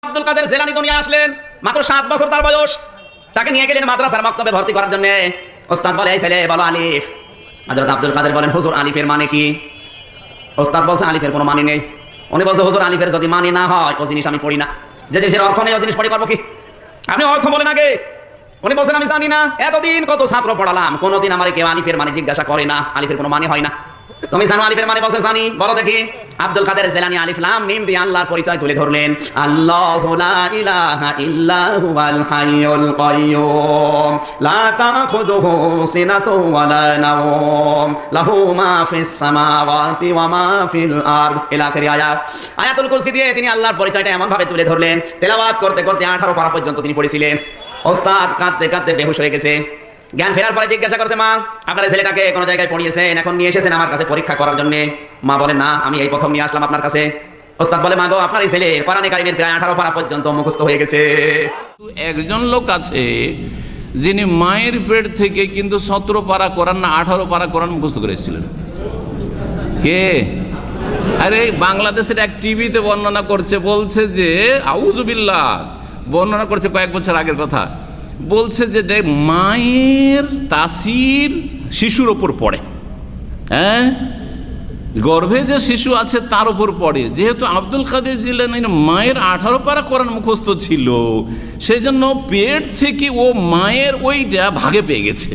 আব্দুল কাদের জিলানী দুনিয়া আসলেন, মাত্র 7 বছর তার বয়স। তাকে নিয়ে গেলেন মাদ্রাসার মক্তবে ভর্তি করার জন্য। ওস্তাদ বলে, এই ছেলে বলো আলিফ। হযরত আব্দুল কাদের বলেন, হুজুর আলিফের মানে কি? ওস্তাদ বলছে, আলিফের কোনো মানে নেই। উনি বলছে, হুজুর আলিফের যদি মানে না হয় ও জিনিস আমি পড়ি না। যে জিনিসের অর্থ নেই ও জিনিস পড়ি পারবো কি? আপনি অর্থ বলেন আগে। উনি বলছেন, আমি জানি না, এতদিন কত ছাত্র পড়ালাম, কোনোদিন আমার কেউ আলিফের মানে জিজ্ঞাসা করে না, আলিফের কোনো মানে হয় না। তুমি জানো আলিফের মানে? বলছে জানি। বলো দেখি। আব্দুল কাদের জিলানী আলিফ লাম মিম দিয়ে আল্লাহর পরিচয় তুলে ধরলেন। আল্লাহু লা ইলাহা ইল্লা হুয়াল হাইয়ুল কাইয়্যুম লা তাখুযুহু সিনাতু ওয়া লা নাওম লাহু মা ফিস সামাওয়াতি ওয়া মা ফিল আরদ ইলা আখির আয়াত। আয়াতুল কুরসি দিয়ে তিনি আল্লাহর পরিচয়টা এমন ভাবে তুলে ধরলেন, তেলাওয়াত করতে করতে 18 পারা পর্যন্ত তিনি পড়েছিলেন। ওস্তাদ কাঁদতে কাঁদতে বেহুশ হয়ে গেছে। জ্ঞান ফেরার পরে জিজ্ঞাসা করছে, মা আপনার ছেলেটাকে কোনো জায়গায় পড়িয়েছেন, এখন নিয়ে এসেছেন আমার কাছে পরীক্ষা করার জন্য? মা বলে, না, আমি এই প্রথম নিয়ে আসলাম আপনার কাছে। ওস্তাদ বলে, মা গো, আপনার এই ছেলে কোরআনে কারিমের প্রায় 18 পারা পর্যন্ত মুখস্থ হয়ে গেছে। একজন লোক আছে যিনি মায়ের পেট থেকে কিন্তু 17 পারা কোরআন না 18 পারা কোরআন মুখস্থ করে এসেছিলেন। কে? আরে বাংলাদেশের এক টিভিতে বর্ণনা করছে, বলছে যে আউযুবিল্লাহ, বর্ণনা করছে কয়েক বছর আগের কথা। বলছে যে দেখ, মায়ের তাসির শিশুর ওপর পড়ে, হ্যাঁ, গর্ভে যে শিশু আছে তার উপর পড়ে। যেহেতু আব্দুল কাদের জিলানী মায়ের 18 পারা কোরআন মুখস্থ ছিল, সেই জন্য পেট থেকে ও মায়ের ওইটা ভাগে পেয়ে গেছে।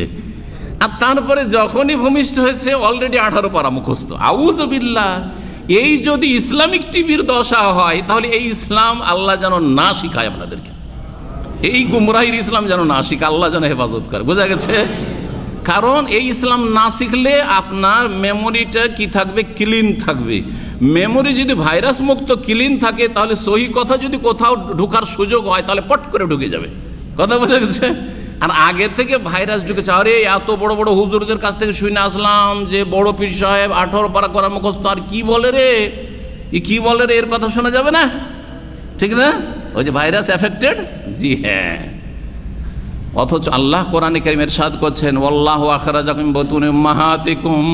আর তারপরে যখনই ভূমিষ্ঠ হয়েছে অলরেডি 18 পারা মুখস্থ। আউযুবিল্লাহ। এই যদি ইসলামিক টিভির দশা হয়, তাহলে এই ইসলাম আল্লাহ যেন না শিখায় আপনাদেরকে, এই গুমরাহির ইসলাম যেন না শিখে, আল্লাহ যেন হেফাজত করে। বোঝা গেছে? কারণ এই ইসলাম না শিখলে আপনার মেমোরিটা কি থাকবে? ক্লিন থাকবে। মেমোরি যদি ভাইরাস মুক্ত ক্লিন থাকে, তাহলে সহি কথা যদি কোথাও ঢোকার সুযোগ হয়, তাহলে পট করে ঢুকে যাবে। কথা বোঝা গেছে? আর আগে থেকে ভাইরাস ঢুকেছে। আরে এত বড় বড় হুজুরদের কাছ থেকে শুনে আসলাম যে বড় পীর সাহেব 18 পারা করা মুখস্থ, আর কি বলে রে, কি বলে রে, এর কথা শোনা যাবে না, ঠিক না? ওই যে ভাইরাস এফেক্টেড। জি হ্যাঁ। অথচ আল্লাহ কোরআনে কারীমে ইরশাদ করছেন, ওয়াল্লাহু আখরাজাকুম মিন বুতুনি উম্মাহাতিকুম,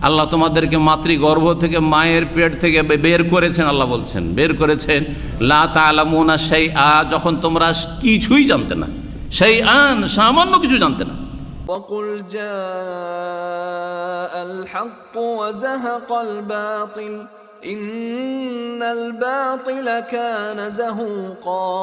আল্লাহ তোমাদেরকে মাতৃগর্ভ থেকে, মায়ের পেট থেকে বের করেছেন। আল্লাহ বলছেন বের করেছেন। লা তা'লামুনা শাইআ, যখন তোমরা কিছুই জানতে না, শাইআন, সামান্য কিছু জানতে না। وقل جاء الحق وزهق الباطل إن الباطل كان زهوقا